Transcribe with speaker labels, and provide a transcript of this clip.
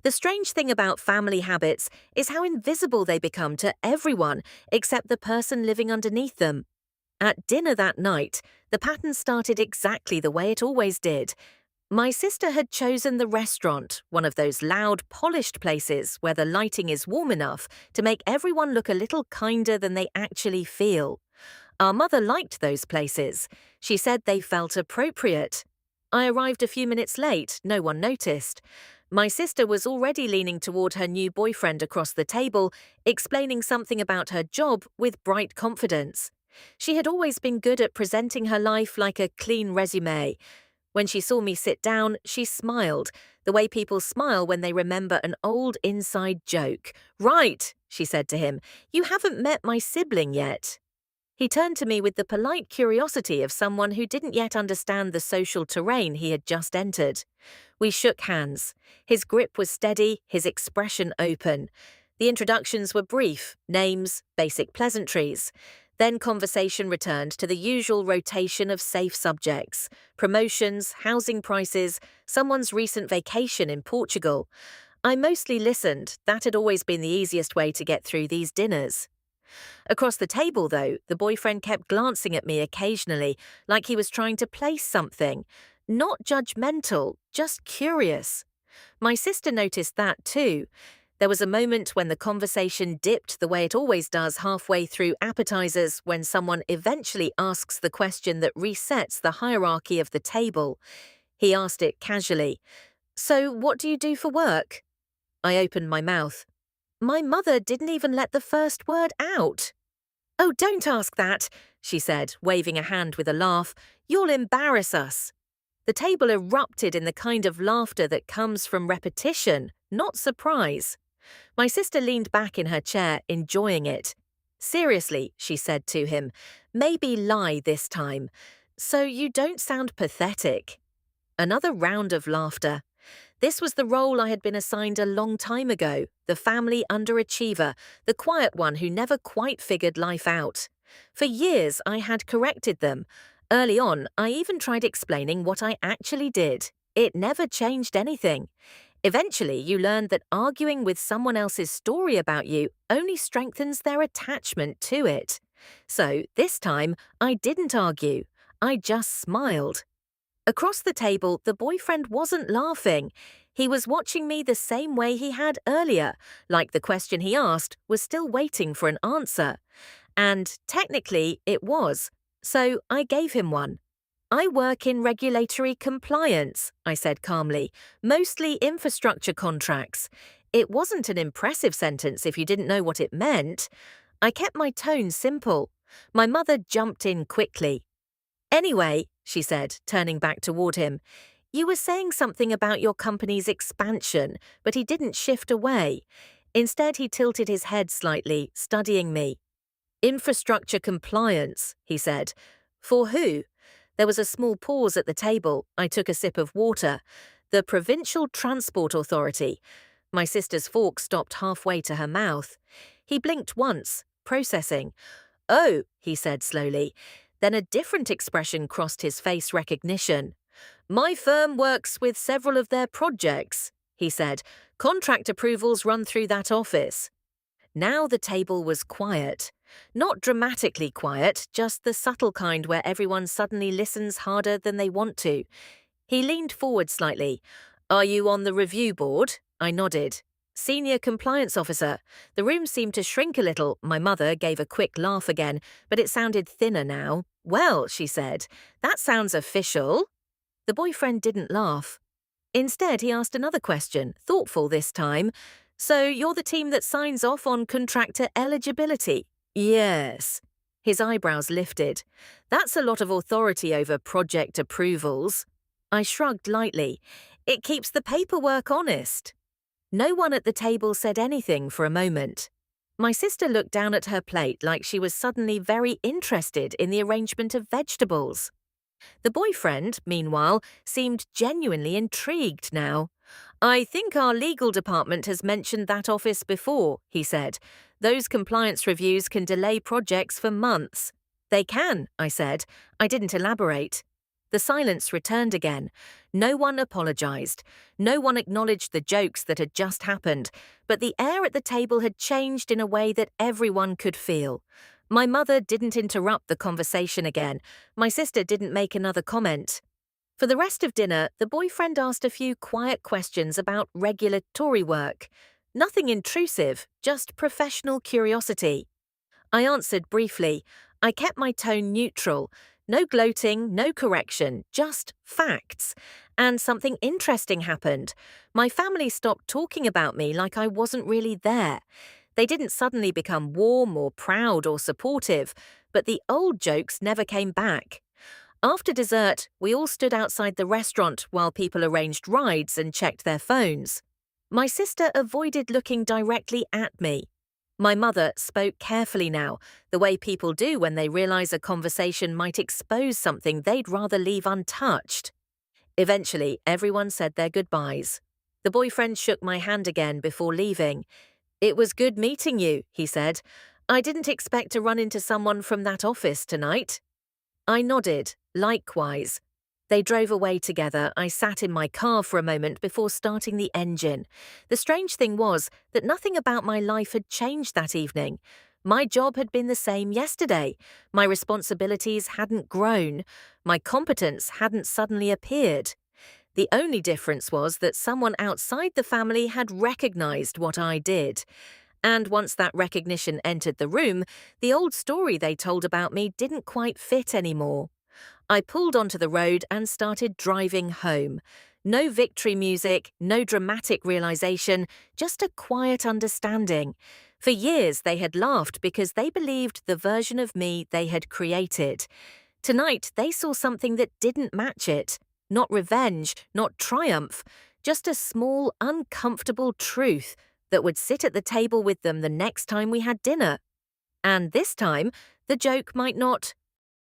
Speaker 1: The strange thing about family habits is how invisible they become to everyone except the person living underneath them. At dinner that night, the pattern started exactly the way it always did. My sister had chosen the restaurant, one of those loud, polished places where the lighting is warm enough to make everyone look a little kinder than they actually feel. Our mother liked those places. She said they felt appropriate. I arrived a few minutes late, no one noticed. My sister was already leaning toward her new boyfriend across the table, explaining something about her job with bright confidence. She had always been good at presenting her life like a clean resume. When she saw me sit down, she smiled, the way people smile when they remember an old inside joke. "Right," she said to him, "you haven't met my sibling yet." He turned to me with the polite curiosity of someone who didn't yet understand the social terrain he had just entered. We shook hands. His grip was steady, his expression open. The introductions were brief, names, basic pleasantries. Then conversation returned to the usual rotation of safe subjects: promotions, housing prices, someone's recent vacation in Portugal. I mostly listened. That had always been the easiest way to get through these dinners. Across the table, though, the boyfriend kept glancing at me occasionally, like he was trying to place something. Not judgmental, just curious. My sister noticed that too. There was a moment when the conversation dipped the way it always does halfway through appetizers when someone eventually asks the question that resets the hierarchy of the table. He asked it casually. "So, what do you do for work?" I opened my mouth. My mother didn't even let the first word out. "Oh, don't ask that," she said, waving a hand with a laugh. "You'll embarrass us." The table erupted in the kind of laughter that comes from repetition, not surprise. My sister leaned back in her chair, enjoying it. "Seriously," she said to him, "maybe lie this time, so you don't sound pathetic." Another round of laughter. This was the role I had been assigned a long time ago, the family underachiever, the quiet one who never quite figured life out. For years, I had corrected them. Early on, I even tried explaining what I actually did. It never changed anything. Eventually, you learn that arguing with someone else's story about you only strengthens their attachment to it. So, this time, I didn't argue. I just smiled. Across the table, the boyfriend wasn't laughing. He was watching me the same way he had earlier, like the question he asked was still waiting for an answer. And technically, it was. So I gave him one. "I work in regulatory compliance," I said calmly, "mostly infrastructure contracts." It wasn't an impressive sentence if you didn't know what it meant. I kept my tone simple. My mother jumped in quickly. "Anyway," she said, turning back toward him, "you were saying something about your company's expansion," but he didn't shift away. Instead, he tilted his head slightly, studying me. "Infrastructure compliance," he said. "For who?" There was a small pause at the table. I took a sip of water. "The Provincial Transport Authority." My sister's fork stopped halfway to her mouth. He blinked once, processing. "Oh," he said slowly. Then a different expression crossed his face recognition. "My firm works with several of their projects," he said. "Contract approvals run through that office." Now the table was quiet. Not dramatically quiet, just the subtle kind where everyone suddenly listens harder than they want to. He leaned forward slightly. "Are you on the review board?" I nodded. "Senior compliance officer." The room seemed to shrink a little. My mother gave a quick laugh again, but it sounded thinner now. "Well," she said, "that sounds official." The boyfriend didn't laugh. Instead, he asked another question, thoughtful this time. "So you're the team that signs off on contractor eligibility?" "Yes." His eyebrows lifted. "That's a lot of authority over project approvals." I shrugged lightly. "It keeps the paperwork honest." No one at the table said anything for a moment. My sister looked down at her plate like she was suddenly very interested in the arrangement of vegetables. The boyfriend, meanwhile, seemed genuinely intrigued now. "I think our legal department has mentioned that office before," he said. "Those compliance reviews can delay projects for months." "They can," I said. I didn't elaborate. The silence returned again. No one apologized. No one acknowledged the jokes that had just happened, but the air at the table had changed in a way that everyone could feel. My mother didn't interrupt the conversation again. My sister didn't make another comment. For the rest of dinner, the boyfriend asked a few quiet questions about regulatory work. Nothing intrusive, just professional curiosity. I answered briefly. I kept my tone neutral. No gloating, no correction, just facts. And something interesting happened. My family stopped talking about me like I wasn't really there. They didn't suddenly become warm or proud or supportive, but the old jokes never came back. After dessert, we all stood outside the restaurant while people arranged rides and checked their phones. My sister avoided looking directly at me. My mother spoke carefully now, the way people do when they realize a conversation might expose something they'd rather leave untouched. Eventually, everyone said their goodbyes. The boyfriend shook my hand again before leaving. "It was good meeting you," he said. "I didn't expect to run into someone from that office tonight." I nodded, likewise. They drove away together. I sat in my car for a moment before starting the engine. The strange thing was that nothing about my life had changed that evening. My job had been the same yesterday. My responsibilities hadn't grown. My competence hadn't suddenly appeared. The only difference was that someone outside the family had recognized what I did. And once that recognition entered the room, the old story they told about me didn't quite fit anymore. I pulled onto the road and started driving home. No victory music, no dramatic realization, just a quiet understanding. For years they had laughed because they believed the version of me they had created. Tonight they saw something that didn't match it. Not revenge, not triumph, just a small, uncomfortable truth that would sit at the table with them the next time we had dinner. And this time, the joke might not